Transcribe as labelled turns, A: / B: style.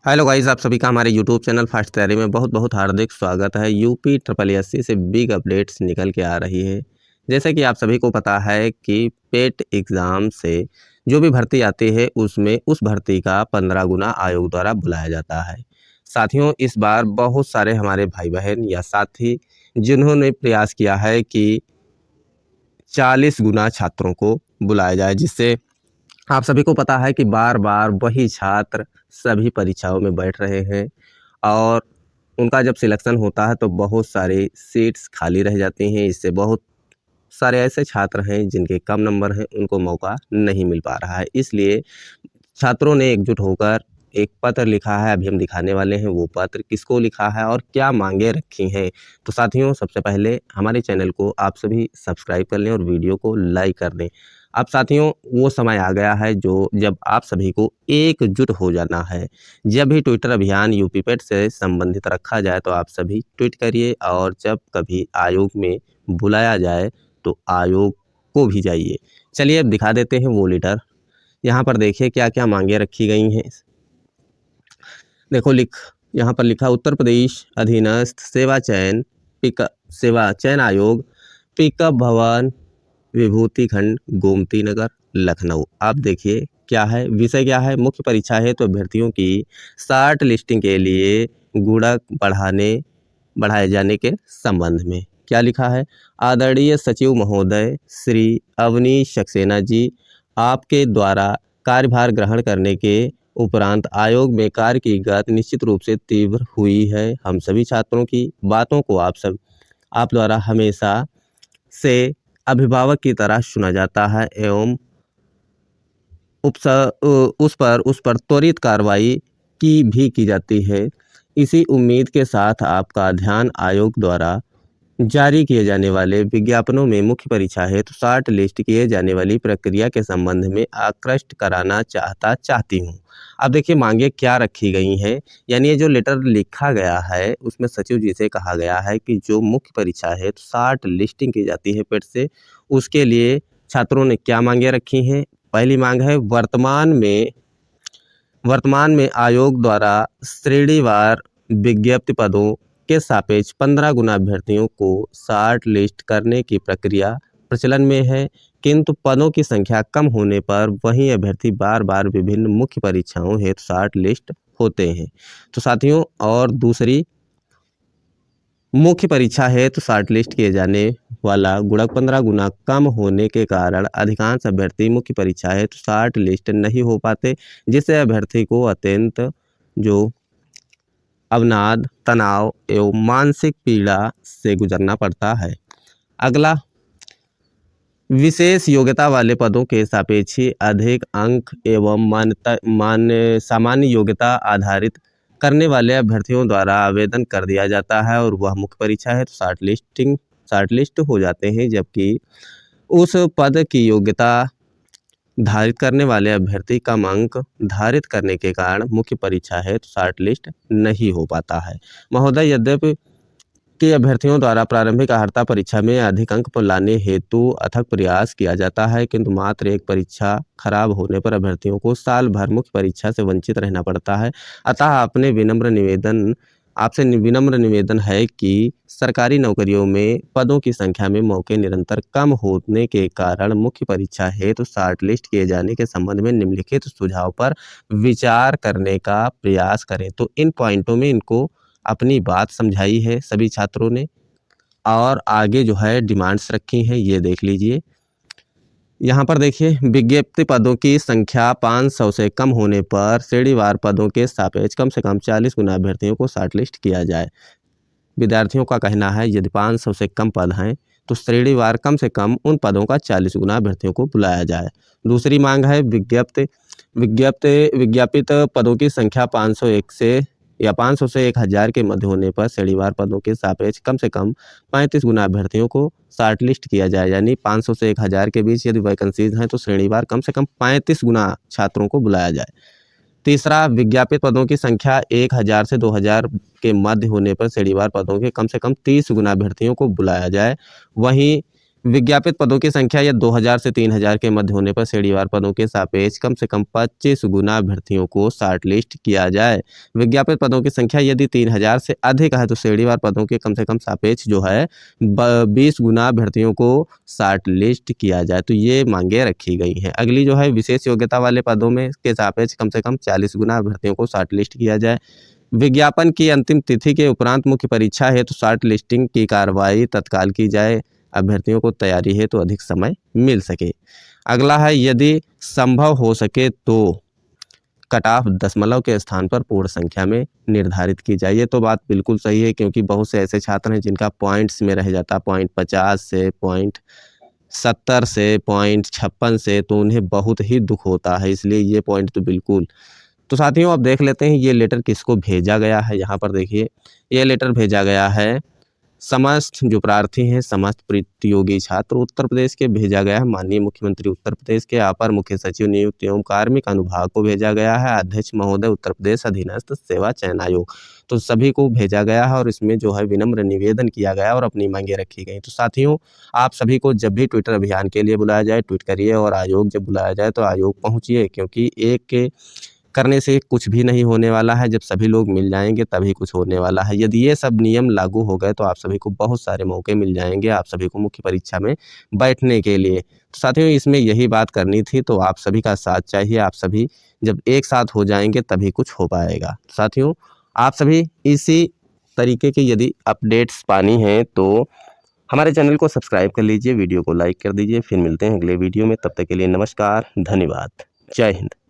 A: Hello guys, आप सभी का हमारे यूट्यूब चैनल फास्ट तैयारी में बहुत बहुत हार्दिक स्वागत है। यूपी ट्रिपल एससी से बिग अपडेट्स निकल के आ रही है। जैसे कि आप सभी को पता है कि पेट एग्ज़ाम से जो भी भर्ती आती है उसमें उस भर्ती का 15 गुना आयोग द्वारा बुलाया जाता है। साथियों, इस बार बहुत सारे हमारे भाई बहन या साथी जिन्होंने प्रयास किया है कि 40 गुना छात्रों को बुलाया जाए, जिससे आप सभी को पता है कि बार-बार वही छात्र सभी परीक्षाओं में बैठ रहे हैं और उनका जब सिलेक्शन होता है तो बहुत सारी सीट्स खाली रह जाती हैं। इससे बहुत सारे ऐसे छात्र हैं जिनके कम नंबर हैं, उनको मौका नहीं मिल पा रहा है। इसलिए छात्रों ने एकजुट होकर एक पत्र लिखा है, अभी हम दिखाने वाले हैं वो पत्र किसको लिखा है और क्या मांगे रखी हैं। तो साथियों, सबसे पहले हमारे चैनल को आप सभी सब्सक्राइब कर लें और वीडियो को लाइक कर दें। अब साथियों, वो समय आ गया है जब आप सभी को एकजुट हो जाना है। जब भी ट्विटर अभियान यूपी पेट से संबंधित रखा जाए तो आप सभी ट्वीट करिए और जब कभी आयोग में बुलाया जाए तो आयोग को भी जाइए। चलिए अब दिखा देते हैं वो लेटर। यहाँ पर देखिए क्या-क्या मांगे रखी गई हैं। देखो यहाँ पर लिखा उत्तर प्रदेश अधीनस्थ सेवा चयन आयोग, पिकअप भवन, विभूति खंड, गोमती नगर, लखनऊ। आप देखिए क्या है, विषय क्या है, मुख्य परीक्षा है तो अभ्यर्थियों की शॉर्ट लिस्टिंग के लिए गुणक बढ़ाए जाने के संबंध में क्या लिखा है। आदरणीय सचिव महोदय श्री अवनीश सक्सेना जी, आपके द्वारा कार्यभार ग्रहण करने के उपरांत आयोग में कार्य की गति निश्चित रूप से तीव्र हुई है। हम सभी छात्रों की बातों को आप द्वारा हमेशा से अभिभावक की तरह सुना जाता है एवं उस पर त्वरित कार्रवाई की जाती है। इसी उम्मीद के साथ आपका ध्यान आयोग द्वारा जारी किए जाने वाले विज्ञापनों में मुख्य परीक्षा हेतु शॉर्ट लिस्ट किए जाने वाली प्रक्रिया के संबंध में आकृष्ट कराना चाहती हूँ। अब देखिए मांगे क्या रखी गई हैं, यानी ये जो लेटर लिखा गया है उसमें सचिव जी से कहा गया है कि जो मुख्य परीक्षा है तो शॉर्ट लिस्टिंग की जाती है पेट से, उसके लिए छात्रों ने क्या मांगे रखी हैं। पहली मांग है वर्तमान में आयोग द्वारा श्रेणीवार विज्ञप्ति पदों के सापेक्ष 15 गुना अभ्यर्थियों को शॉर्ट लिस्ट करने की प्रक्रिया प्रचलन में है, किंतु पदों की संख्या कम होने पर वही अभ्यर्थी बार बार विभिन्न मुख्य परीक्षाओं हेतु शॉर्ट लिस्ट होते हैं। तो साथियों, और दूसरी मुख्य परीक्षा हेतु शॉर्ट लिस्ट किए जाने वाला गुणक 15 गुना कम होने के कारण अधिकांश अभ्यर्थी मुख्य परीक्षा हेतु शॉर्ट लिस्ट नहीं हो पाते, जिससे अभ्यर्थी को अत्यंत जो अवसाद, तनाव एवं मानसिक पीड़ा से गुजरना पड़ता है। अगला, विशेष योग्यता वाले पदों के सापेक्षी अधिक अंक एवं सामान्य योग्यता आधारित करने वाले अभ्यर्थियों द्वारा आवेदन कर दिया जाता है और वह मुख्य परीक्षा है तो शॉर्ट लिस्ट हो जाते हैं, जबकि उस पद की योग्यता धारित करने वाले अभ्यर्थी कम अंक धारित करने के कारण मुख्य परीक्षा है तो शॉर्ट लिस्ट नहीं हो पाता है। महोदय, यद्यपि के अभ्यर्थियों द्वारा प्रारंभिक अर्हता परीक्षा में अधिक अंक लाने हेतु अथक प्रयास किया जाता है, किंतु मात्र एक परीक्षा खराब होने पर अभ्यर्थियों को साल भर मुख्य परीक्षा से वंचित रहना पड़ता है। अतः आपसे विनम्र निवेदन है कि सरकारी नौकरियों में पदों की संख्या में मौके निरंतर कम होने के कारण मुख्य परीक्षा हेतु शॉर्ट लिस्ट किए जाने के संबंध में निम्नलिखित सुझाव पर विचार करने का प्रयास करें। तो इन पॉइंटों में इनको अपनी बात समझाई है सभी छात्रों ने और आगे जो है डिमांड्स रखी हैं, ये देख लीजिए। यहाँ पर देखिए, विज्ञप्ति पदों की संख्या 500 से कम होने पर श्रेणीवार पदों के सापेक्ष कम से कम 40 गुना अभ्यर्थियों को शॉर्ट लिस्ट किया जाए। विद्यार्थियों का कहना है यदि 500 से कम पद हैं तो श्रेणीवार कम से कम उन पदों का 40 गुना अभ्यर्थियों को बुलाया जाए। दूसरी मांग है विज्ञापित पदों की संख्या 500 से 1000 के मध्य होने पर श्रेणीवार पदों के सापेक्ष कम से कम 35 गुना अभ्यर्थियों को शॉर्ट लिस्ट किया जाए, यानी 500 से 1000 के बीच यदि वैकेंसीज हैं तो श्रेणीवार कम से कम 35 गुना छात्रों को बुलाया जाए। तीसरा, विज्ञापित पदों की संख्या 1000 से 2000 के मध्य होने पर श्रेणीवार पदों के कम से कम 30 गुना अभ्यर्थियों को बुलाया जाए। वहीं विज्ञापित पदों की संख्या या 2000 से 3000 के मध्य होने पर श्रेणीवार पदों के सापेक्ष कम से कम 25 गुना अभ्यर्थियों को शॉर्टलिस्ट किया जाए। विज्ञापित पदों की संख्या यदि 3000 से अधिक है तो श्रेणीवार पदों के कम से कम सापेक्ष जो है 20 गुना अभ्यर्थियों को शॉर्टलिस्ट किया जाए। तो ये मांगे रखी गई हैं। अगली जो है विशेष योग्यता वाले पदों में के सापेक्ष कम से कम 40 गुना अभ्यर्थियों को शॉर्टलिस्ट किया जाए। विज्ञापन की अंतिम तिथि के उपरांत मुख्य परीक्षा है तो शॉर्ट लिस्टिंग की कार्रवाई तत्काल की जाए। अभ्यर्थियों को तैयारी है तो अधिक समय मिल सके। अगला है यदि संभव हो सके तो कट ऑफ दशमलव के स्थान पर पूर्ण संख्या में निर्धारित की जाए। ये तो बात बिल्कुल सही है, क्योंकि बहुत से ऐसे छात्र हैं जिनका पॉइंट्स में रह जाता, .50 से .70 से .56 से, तो उन्हें बहुत ही दुख होता है। इसलिए ये पॉइंट तो बिल्कुल। तो साथियों अब देख लेते हैं ये लेटर किसको भेजा गया है। यहाँ पर देखिए ये लेटर भेजा गया है समस्त जो प्रार्थी हैं, समस्त प्रतियोगी छात्र उत्तर प्रदेश के भेजा गया है। माननीय मुख्यमंत्री उत्तर प्रदेश के अपर मुख्य सचिव नियुक्त एवं कार्मिक अनुभाग को भेजा गया है। अध्यक्ष महोदय उत्तर प्रदेश अधीनस्थ सेवा चयन आयोग, तो सभी को भेजा गया है और इसमें जो है विनम्र निवेदन किया गया और अपनी मांगे रखी गई। तो साथियों आप सभी को जब भी ट्विटर अभियान के लिए बुलाया जाए ट्वीट करिए, और आयोग जब बुलाया जाए तो आयोग पहुँचिए, क्योंकि एक के करने से कुछ भी नहीं होने वाला है। जब सभी लोग मिल जाएंगे तभी कुछ होने वाला है। यदि ये सब नियम लागू हो गए तो आप सभी को बहुत सारे मौके मिल जाएंगे, आप सभी को मुख्य परीक्षा में बैठने के लिए। तो साथियों इसमें यही बात करनी थी, तो आप सभी का साथ चाहिए। आप सभी जब एक साथ हो जाएंगे तभी कुछ हो पाएगा। साथियों आप सभी इसी तरीके की यदि अपडेट्स पानी है तो हमारे चैनल को सब्सक्राइब कर लीजिए, वीडियो को लाइक कर दीजिए। फिर मिलते हैं अगले वीडियो में, तब तक के लिए नमस्कार, धन्यवाद, जय हिंद।